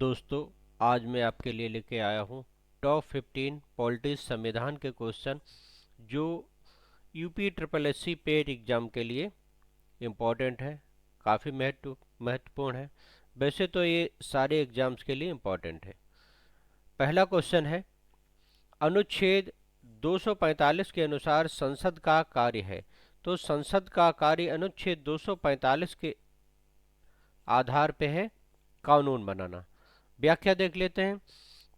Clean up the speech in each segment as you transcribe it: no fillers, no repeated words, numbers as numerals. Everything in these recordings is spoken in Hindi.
दोस्तों, आज मैं आपके लिए लेके आया हूँ टॉप 15 पॉलिटिक्स संविधान के क्वेश्चन जो UP triple SC paid exam के लिए इम्पोर्टेंट है। काफ़ी महत्वपूर्ण है। वैसे तो ये सारे एग्ज़ाम्स के लिए इम्पोर्टेंट है। पहला क्वेश्चन है, अनुच्छेद 245 के अनुसार संसद का कार्य है। तो संसद का कार्य अनुच्छेद 245 के आधार पे है कानून बनाना। व्याख्या देख लेते हैं।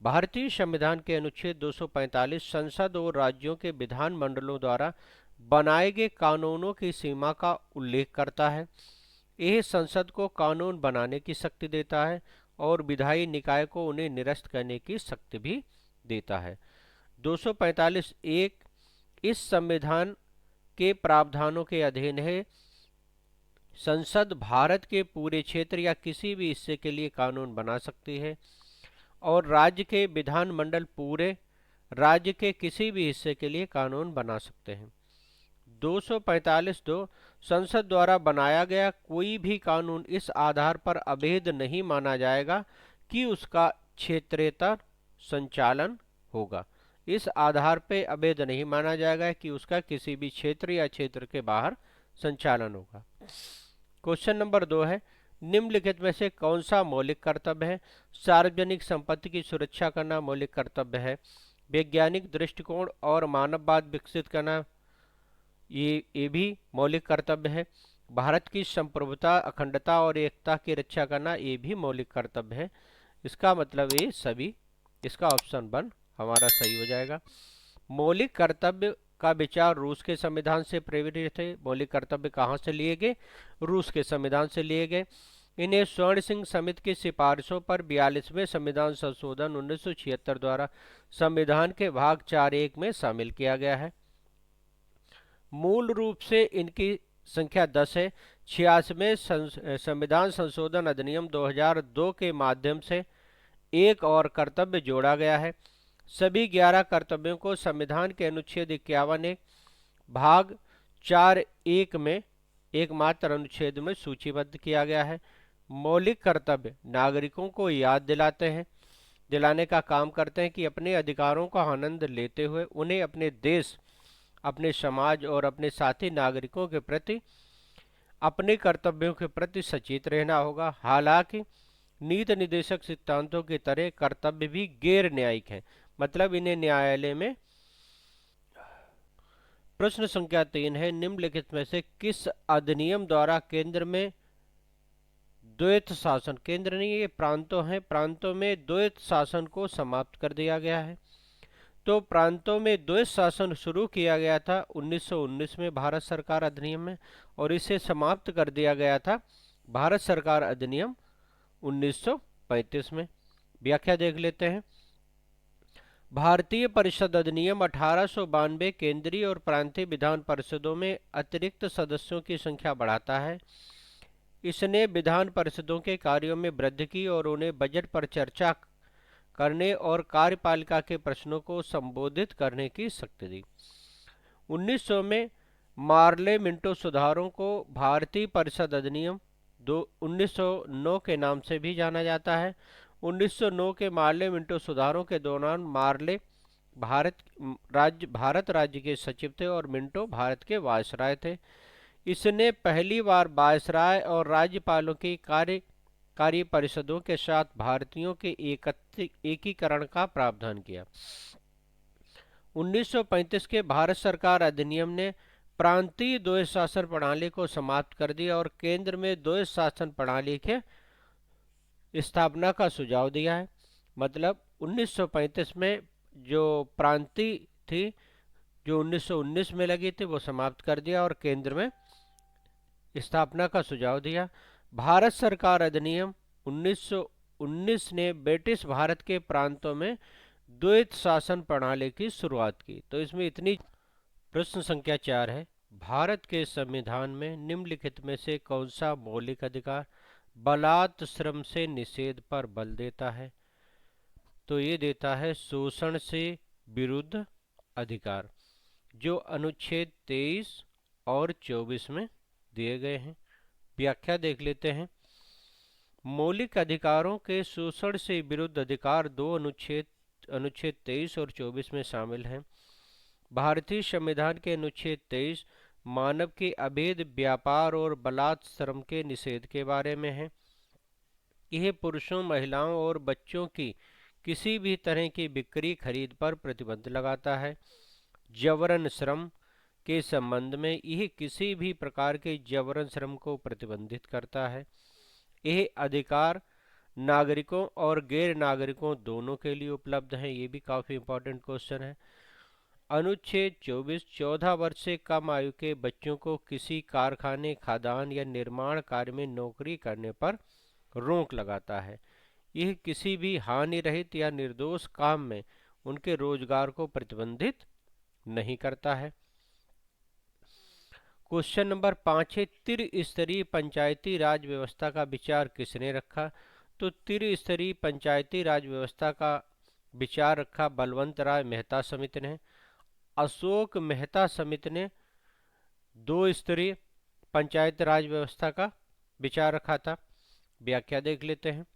भारतीय संविधान के अनुच्छेद 245 संसद और राज्यों के विधान मंडलों द्वारा बनाए गए कानूनों की सीमा का उल्लेख करता है। यह संसद को कानून बनाने की शक्ति देता है और विधायी निकाय को उन्हें निरस्त करने की शक्ति भी देता है। 245 एक इस संविधान के प्रावधानों के अधीन है। संसद भारत के पूरे क्षेत्र या किसी भी हिस्से के लिए कानून बना सकती है और राज्य के विधानमंडल पूरे राज्य के किसी भी हिस्से के लिए कानून बना सकते हैं। 245(2) संसद द्वारा बनाया गया कोई भी कानून इस आधार पर अवैध नहीं माना जाएगा कि उसका क्षेत्रेतर संचालन होगा। इस आधार पर अवैध नहीं माना जाएगा कि उसका किसी भी क्षेत्र या क्षेत्र के बाहर संचालन होगा। क्वेश्चन नंबर 2 है, निम्नलिखित में से कौन सा मौलिक कर्तव्य है? सार्वजनिक संपत्ति की सुरक्षा करना मौलिक कर्तव्य है। वैज्ञानिक दृष्टिकोण और मानववाद विकसित करना ये भी मौलिक कर्तव्य है। भारत की संप्रभुता, अखंडता और एकता की रक्षा करना ये भी मौलिक कर्तव्य है। इसका मतलब ये सभी, इसका ऑप्शन 1 हमारा सही हो जाएगा। मौलिक कर्तव्य का विचार रूस के संविधान से प्रेरित है। मौलिक कर्तव्य कहाँ से लिए गए? रूस के संविधान से लिए गए। इन्हें स्वर्ण सिंह समिति की सिफारिशों पर 42वें संविधान संशोधन 1976 द्वारा संविधान के भाग 4(1) में शामिल किया गया है। मूल रूप से इनकी संख्या 10 है। 86वें संविधान संशोधन अधिनियम 2002 के माध्यम से एक और कर्तव्य जोड़ा गया है। सभी 11 कर्तव्यों को संविधान के अनुच्छेद 51 भाग 4(1) में एकमात्र अनुच्छेद में सूचीबद्ध किया गया है। मौलिक कर्तव्य नागरिकों को याद दिलाने का काम करते हैं कि अपने अधिकारों का आनंद लेते हुए उन्हें अपने देश, अपने समाज और अपने साथी नागरिकों के प्रति अपने कर्तव्यों के प्रति सचेत रहना होगा। हालांकि नीति निर्देशक सिद्धांतों की तरह कर्तव्य भी गैर न्यायिक हैं, मतलब इन्हें न्यायालय में। प्रश्न संख्या 3 है, निम्नलिखित में से किस अधिनियम द्वारा केंद्र में द्वैत शासन, केंद्र नहीं ये प्रांतों हैं, प्रांतों में द्वैत शासन को समाप्त कर दिया गया है? तो प्रांतों में द्वैत शासन शुरू किया गया था 1919 में भारत सरकार अधिनियम में, और इसे समाप्त कर दिया गया था भारत सरकार अधिनियम 1935 में। व्याख्या देख लेते हैं। भारतीय परिषद अधिनियम 1892 केंद्रीय और प्रांतीय विधान परिषदों में अतिरिक्त सदस्यों की संख्या बढ़ाता है। इसने विधान परिषदों के कार्यों में वृद्धि की और उन्हें बजट पर चर्चा करने और कार्यपालिका के प्रश्नों को संबोधित करने की शक्ति दी। 1900 में मार्ले मिंटो सुधारों को भारतीय परिषद अधिनियम 1909 के नाम से भी जाना जाता है। 1909 के मार्ले मिंटो सुधारों के दौरान मार्ले भारत राज्य के सचिव थे और मिंटो भारत के वायसराय थे। इसने पहली बार वायसराय और राज्यपालों की कार्य परिषदों के साथ भारतीयों के एकीकरण का प्रावधान किया। 1935 के भारत सरकार अधिनियम ने प्रांतीय द्वैत शासन प्रणाली को समाप्त कर दिया और केंद्र में द्वैत शासन प्रणाली के स्थापना का सुझाव दिया है। मतलब 1935 में जो प्रांतीय थी, जो 1919 में लगी थी, वो समाप्त कर दिया और केंद्र में स्थापना का सुझाव दिया। भारत सरकार अधिनियम 1919 ने ब्रिटिश भारत के प्रांतों में द्वैत शासन प्रणाली की शुरुआत की। तो इसमें इतनी। प्रश्न संख्या 4 है, भारत के संविधान में निम्नलिखित में से कौन सा मौलिक अधिकार बलात् श्रम से निषेध पर बल देता है? तो ये देता है शोषण से विरुद्ध अधिकार, जो अनुच्छेद 23 और 24 में दिए गए हैं। व्याख्या देख लेते हैं। मौलिक अधिकारों के शोषण से विरुद्ध अधिकार दो अनुच्छेद 23 और 24 में शामिल हैं। भारतीय संविधान के अनुच्छेद 23 मानव के अवैध व्यापार और बलात् श्रम के निषेध के बारे में है। यह पुरुषों, महिलाओं और बच्चों की किसी भी तरह की बिक्री खरीद पर प्रतिबंध लगाता है। जबरन श्रम के संबंध में यह किसी भी प्रकार के जबरन श्रम को प्रतिबंधित करता है। यह अधिकार नागरिकों और गैर नागरिकों दोनों के लिए उपलब्ध है। ये भी काफ़ी इम्पोर्टेंट क्वेश्चन है। अनुच्छेद 24 14 वर्ष से कम आयु के बच्चों को किसी कारखाने, खदान या निर्माण कार्य में नौकरी करने पर रोक लगाता है। यह किसी भी हानि रहित या निर्दोष काम में उनके रोजगार को प्रतिबंधित नहीं करता है। क्वेश्चन नंबर 5 है, त्रिस्तरीय पंचायती राज व्यवस्था का विचार किसने रखा? तो त्रिस्तरीय पंचायती राज व्यवस्था का विचार रखा बलवंत राय मेहता समिति ने। अशोक मेहता समिति ने दो स्तरीय पंचायत राज व्यवस्था का विचार रखा था। व्याख्या देख लेते हैं।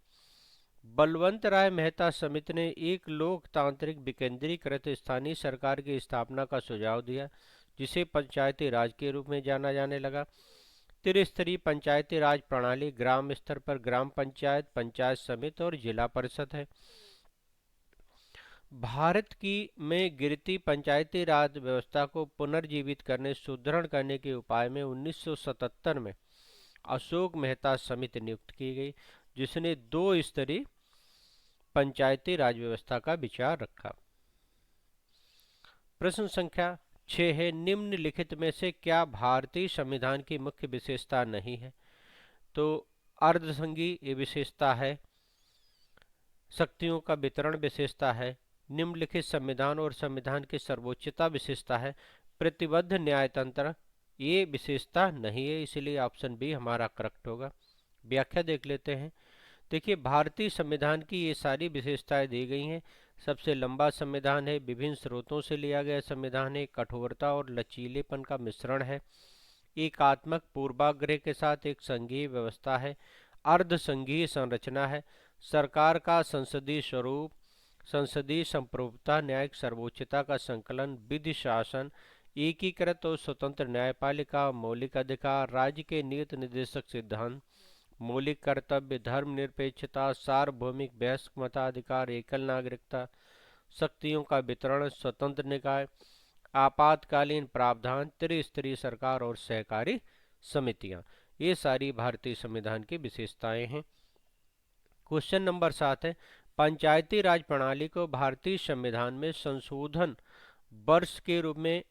बलवंत राय मेहता समिति ने एक लोकतांत्रिक विकेंद्रीकृत स्थानीय सरकार की स्थापना का सुझाव दिया, जिसे पंचायती राज के रूप में जाना जाने लगा। त्रिस्तरीय पंचायती राज प्रणाली ग्राम स्तर पर ग्राम पंचायत, पंचायत समिति और जिला परिषद है। भारत की में गिरती पंचायती राज व्यवस्था को पुनर्जीवित करने, सुदृढ़ करने के उपाय में 1977 में अशोक मेहता समिति नियुक्त की गई, जिसने दो स्तरीय पंचायती राज व्यवस्था का विचार रखा। प्रश्न संख्या 6 है, निम्नलिखित में से क्या भारतीय संविधान की मुख्य विशेषता नहीं है? तो अर्धसंघीय विशेषता है, शक्तियों का वितरण विशेषता है, निम्नलिखित संविधान और संविधान की सर्वोच्चता विशेषता है, प्रतिबद्ध न्यायतंत्र ये विशेषता नहीं है, इसलिए ऑप्शन बी हमारा करेक्ट होगा। व्याख्या देख लेते हैं। देखिए, भारतीय संविधान की ये सारी विशेषताएं दी गई हैं। सबसे लंबा संविधान है, विभिन्न स्रोतों से लिया गया संविधान है, कठोरता और लचीलेपन का मिश्रण है, एकात्मक पूर्वाग्रह के साथ एक संघीय व्यवस्था है, अर्ध संघीय संरचना है, सरकार का संसदीय स्वरूप, संसदीय संप्रभुता, न्यायिक सर्वोच्चता का संकलन, विधि शासन, एकीकृत और स्वतंत्र न्यायपालिका, मौलिक अधिकार, राज्य के नीति निर्देशक सिद्धांत, मौलिक कर्तव्य, धर्मनिरपेक्षता, सार्वभौमिक वयस्क मताधिकार, एकल नागरिकता, शक्तियों का वितरण, स्वतंत्र निकाय, आपातकालीन प्रावधान, त्रिस्तरीय सरकार और सहकारी समितियां, ये सारी भारतीय संविधान की विशेषताएं हैं। क्वेश्चन नंबर 7 है, पंचायती राज प्रणाली को भारतीय संविधान में संशोधन वर्ष के रूप में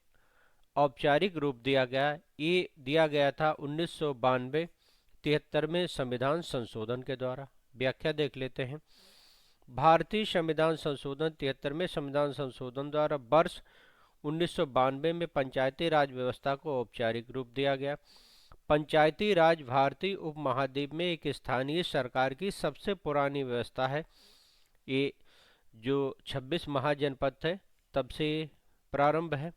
औपचारिक रूप दिया गया। ये दिया गया था 1992-73 में संविधान संशोधन के द्वारा। व्याख्या देख लेते हैं। भारतीय संविधान संशोधन 73 में संविधान संशोधन द्वारा वर्ष 1992 में पंचायती राज व्यवस्था को औपचारिक रूप दिया गया। पंचायती राज भारतीय उपमहाद्वीप में एक स्थानीय सरकार की सबसे पुरानी व्यवस्था है। ये जो 26 महाजनपद थे तब से प्रारंभ है।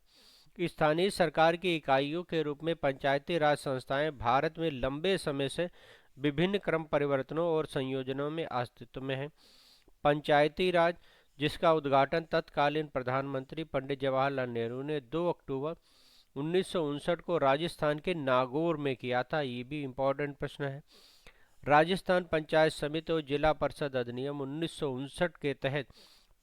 स्थानीय सरकार की इकाइयों के रूप में पंचायती राज संस्थाएं भारत में लंबे समय से विभिन्न क्रम परिवर्तनों और संयोजनों में अस्तित्व में है। पंचायती राज, जिसका उद्घाटन तत्कालीन प्रधानमंत्री पंडित जवाहरलाल नेहरू ने 2 अक्टूबर 1959 को राजस्थान के नागौर में किया था। ये भी इम्पोर्टेंट प्रश्न है। राजस्थान पंचायत समिति और जिला परिषद अधिनियम 1959 के तहत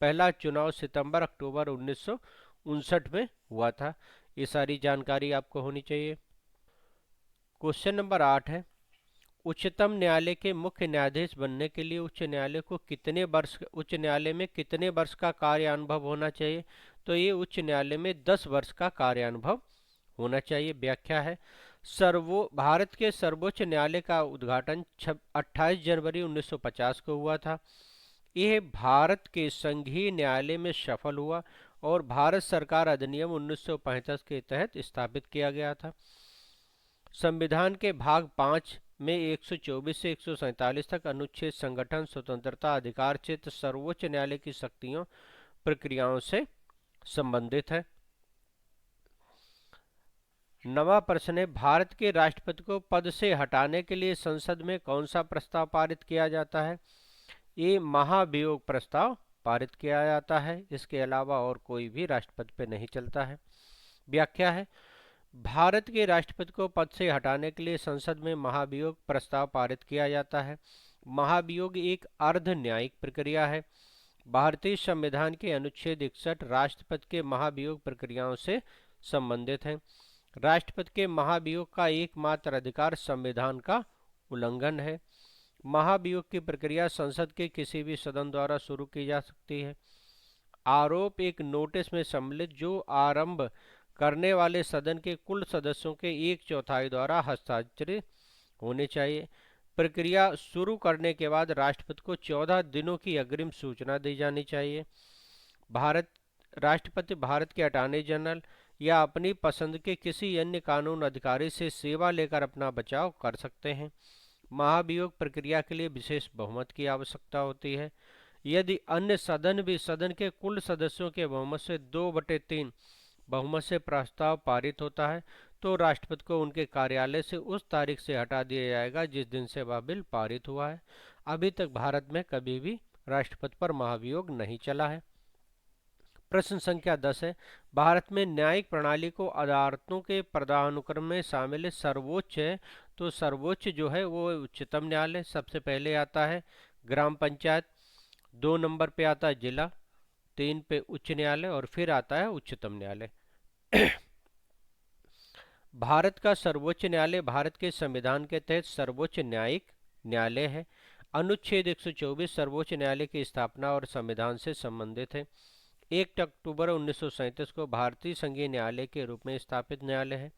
पहला चुनाव सितंबर-अक्टूबर 1959 में हुआ था। ये सारी जानकारी आपको होनी चाहिए। क्वेश्चन नंबर 8 है, उच्चतम न्यायालय के मुख्य न्यायाधीश बनने के लिए उच्च न्यायालय में कितने वर्ष का कार्य अनुभव होना चाहिए? तो ये उच्च न्यायालय में 10 वर्ष का कार्य अनुभव होना चाहिए। व्याख्या है, भारत के सर्वोच्च न्यायालय का उद्घाटन 28 जनवरी 1950 को हुआ था। यह भारत के संघीय न्यायालय में सफल हुआ और भारत सरकार अधिनियम 1965 के तहत स्थापित किया गया था। संविधान के भाग 5 में 124 से 147 तक अनुच्छेद संगठन, स्वतंत्रता, अधिकार क्षेत्र, सर्वोच्च न्यायालय की शक्तियों, प्रक्रियाओं से संबंधित है। नवा प्रश्न है, भारत के राष्ट्रपति को पद से हटाने के लिए संसद में कौन सा प्रस्ताव पारित किया जाता है? ये महाभियोग प्रस्ताव पारित किया जाता है। इसके अलावा और कोई भी राष्ट्रपति पे नहीं चलता है। व्याख्या है, भारत के राष्ट्रपति को पद से हटाने के लिए संसद में महाभियोग प्रस्ताव पारित किया जाता है। महाभियोग एक अर्ध न्यायिक प्रक्रिया है। भारतीय संविधान के अनुच्छेद 61 राष्ट्रपति के महाभियोग प्रक्रियाओं से संबंधित है। राष्ट्रपति के महाभियोग का एकमात्र अधिकार संविधान का उल्लंघन है। महाभियोग की प्रक्रिया संसद के किसी भी सदन द्वारा शुरू की जा सकती है। आरोप एक नोटिस में सम्मिलित जो आरंभ करने वाले सदन के कुल सदस्यों के 1/4 द्वारा हस्ताक्षरित होने चाहिए। प्रक्रिया शुरू करने के बाद राष्ट्रपति को 14 दिनों की अग्रिम सूचना दी जानी चाहिए। राष्ट्रपति भारत के अटॉर्नी जनरल या अपनी पसंद के किसी अन्य कानून अधिकारी से सेवा लेकर अपना बचाव कर सकते हैं। महाभियोग प्रक्रिया के लिए विशेष बहुमत की आवश्यकता होती है। यदि अन्य सदन भी सदन के कुल सदस्यों के बहुमत से 2/3 बहुमत से प्रस्ताव पारित होता है तो राष्ट्रपति को उनके कार्यालय से उस तारीख से हटा दिया जाएगा जिस दिन से वह बिल पारित हुआ है। अभी तक भारत में कभी भी राष्ट्रपति पर महाभियोग नहीं चला है। प्रश्न संख्या 10 है, भारत में न्यायिक प्रणाली को अदालतों के पदानुक्रम में शामिल सर्वोच्च है, तो सर्वोच्च जो है वो उच्चतम न्यायालय सबसे पहले आता है, ग्राम पंचायत, 2 नंबर पे आता है जिला, 3 पे उच्च न्यायालय और फिर आता है उच्चतम न्यायालय। भारत का सर्वोच्च न्यायालय भारत के संविधान के तहत सर्वोच्च न्यायिक न्यायालय है। अनुच्छेद 124 सर्वोच्च न्यायालय की स्थापना और संविधान से संबंधित है। 1 अक्टूबर 1937 को भारतीय संघीय न्यायालय के रूप में स्थापित न्यायालय है।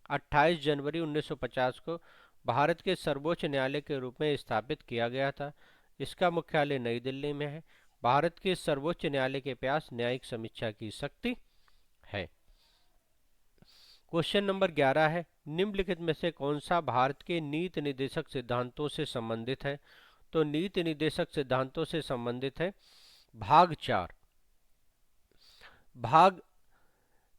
28 जनवरी 1950 को भारत के सर्वोच्च न्यायालय के रूप में स्थापित किया गया था। इसका मुख्यालय नई दिल्ली में है। भारत के सर्वोच्च न्यायालय के पास न्यायिक समीक्षा की शक्ति है। क्वेश्चन नंबर 11 है, निम्नलिखित में से कौन सा भारत के नीति निर्देशक सिद्धांतों से संबंधित है? तो नीति निर्देशक सिद्धांतों से संबंधित है भाग 4। भाग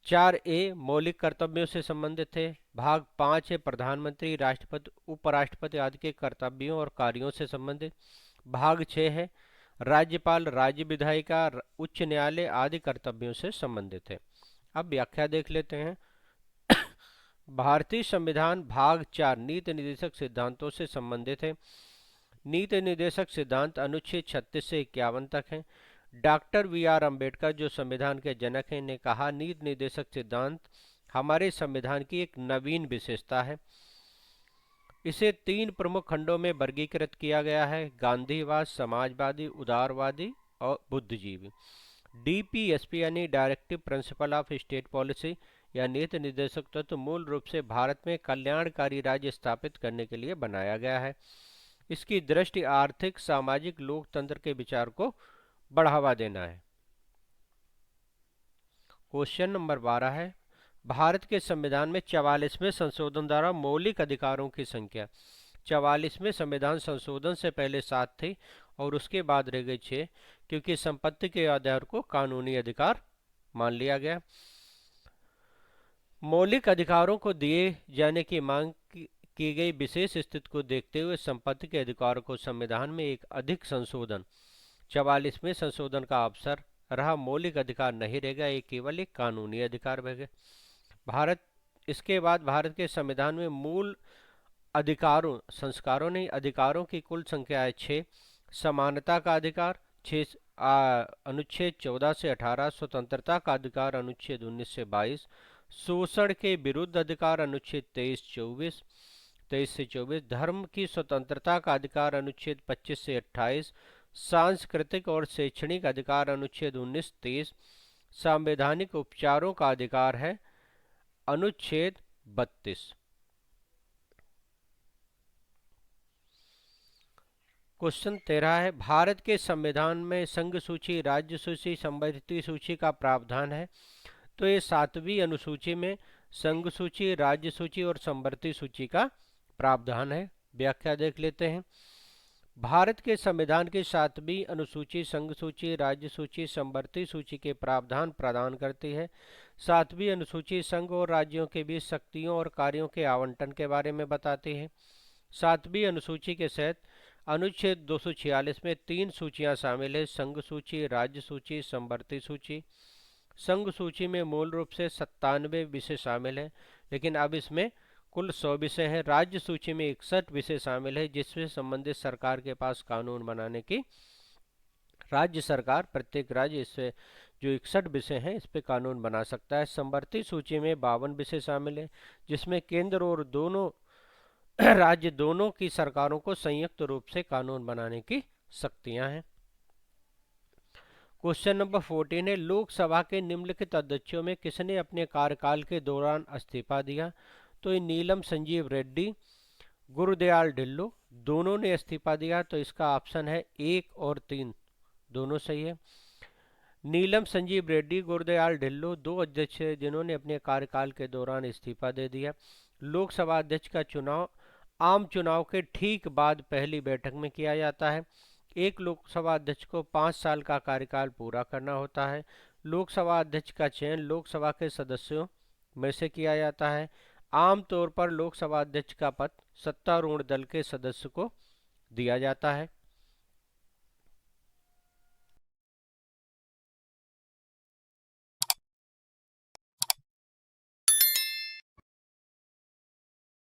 4A मौलिक कर्तव्यों से संबंधित है। भाग 5 है प्रधानमंत्री, राष्ट्रपति, उपराष्ट्रपति आदि के कर्तव्यों और कार्यों से संबंधित। भाग 6 है राज्यपाल, राज्य विधायिका, उच्च न्यायालय आदि कर्तव्यों से संबंधित है। अब व्याख्या देख लेते हैं। भारतीय संविधान भाग 4 नीति निर्देशक सिद्धांतों से संबंधित है। नीति निर्देशक सिद्धांत अनुच्छेद 36 से 51 तक हैं। डॉक्टर BR अम्बेडकर जो संविधान के जनक हैं ने कहा, नीति निर्देशक सिद्धांत हमारे संविधान की एक नवीन विशेषता है। इसे 3 प्रमुख खंडों में वर्गीकृत किया गया है, गांधीवाद, समाजवादी, उदारवादी और बुद्धिजीवी। DPSP यानी directive principle of state policy या नीति निर्देशक तत्व मूल रूप से भारत में कल्याणकारी राज्य स्थापित करने के लिए बनाया गया है। इसकी दृष्टि आर्थिक, सामाजिक, लोकतंत्र के विचार को बढ़ावा देना है। क्वेश्चन नंबर 12 है, भारत के संविधान में 44वें संशोधन द्वारा मौलिक अधिकारों की संख्या। 44वें संविधान संशोधन से पहले 7 थी और उसके बाद रह गई 6, क्योंकि संपत्ति के आधार को कानूनी अधिकार मान लिया गया। मौलिक अधिकारों को दिए जाने की मांग की गई विशेष स्थिति को देखते हुए संपत्ति के अधिकारों को संविधान में एक अधिक संशोधन 44वें संशोधन का अवसर रहा। मौलिक अधिकार नहीं रहेगा, ये केवल एक कानूनी अधिकार बन गए। इसके बाद भारत के संविधान में मूल अधिकारों, संस्कारों नहीं, अधिकारों की कुल संख्या है 6। समानता का अधिकार 6 अनुच्छेद 14 से 18, स्वतंत्रता का अधिकार अनुच्छेद 19 से 22, शोषण के विरुद्ध अधिकार अनुच्छेद 23 से 24, धर्म की स्वतंत्रता का अधिकार अनुच्छेद 25 से 28, सांस्कृतिक और शैक्षणिक अधिकार अनुच्छेद 19-23, संवैधानिक उपचारों का अधिकार है अनुच्छेद 32। क्वेश्चन 13 है, भारत के संविधान में संघ सूची, राज्य सूची, समवर्ती सूची का प्रावधान है। तो ये 7वीं अनुसूची में संघ सूची, राज्य सूची और समवर्ती सूची का प्रावधान है। व्याख्या देख लेते हैं। भारत के संविधान की 7वीं अनुसूची संघ सूची, राज्य सूची, समवर्ती सूची के प्रावधान प्रदान करती है। 7वीं अनुसूची संघ और राज्यों के बीच शक्तियों और कार्यों के आवंटन के बारे में बताती है। 7वीं अनुसूची के तहत अनुच्छेद 246 में 3 सूचियां शामिल है: संघ सूची, राज्य सूची, समवर्ती सूची। संघ सूची में मूल रूप से 97 विषय शामिल हैं, लेकिन अब इसमें कुल 100 विषय हैं। राज्य सूची में 61 विषय शामिल है, जिससे संबंधित सरकार के पास कानून बनाने की राज्य सरकार, प्रत्येक राज्य इससे जो 61 विषय हैं इस पे कानून बना सकता है। समवर्ती सूची में 52 विषय शामिल है, जिसमें केंद्र और दोनों राज्य दोनों की सरकारों को संयुक्त रूप से कानून बनाने की शक्तियां हैं। क्वेश्चन नंबर 14 है, लोकसभा के निम्नलिखित अध्यक्षों में किसने अपने कार्यकाल के दौरान इस्तीफा दिया? तो ये नीलम संजीव रेड्डी, गुरुदयाल ढिल्लो, दोनों ने इस्तीफा दिया। तो इसका ऑप्शन है 1 और 3, दोनों सही है। नीलम संजीव रेड्डी, गुरुदयाल ढिल्लो दो अध्यक्ष हैं जिन्होंने अपने कार्यकाल के दौरान इस्तीफा दे दिया। लोकसभा अध्यक्ष का चुनाव आम चुनाव के ठीक बाद पहली बैठक में किया जाता है। एक लोकसभा अध्यक्ष को 5 साल का कार्यकाल पूरा करना होता है। लोकसभा अध्यक्ष का चयन लोकसभा के सदस्यों में से किया जाता है। आमतौर पर लोकसभा अध्यक्ष का पद सत्तारूढ़ दल के सदस्य को दिया जाता है।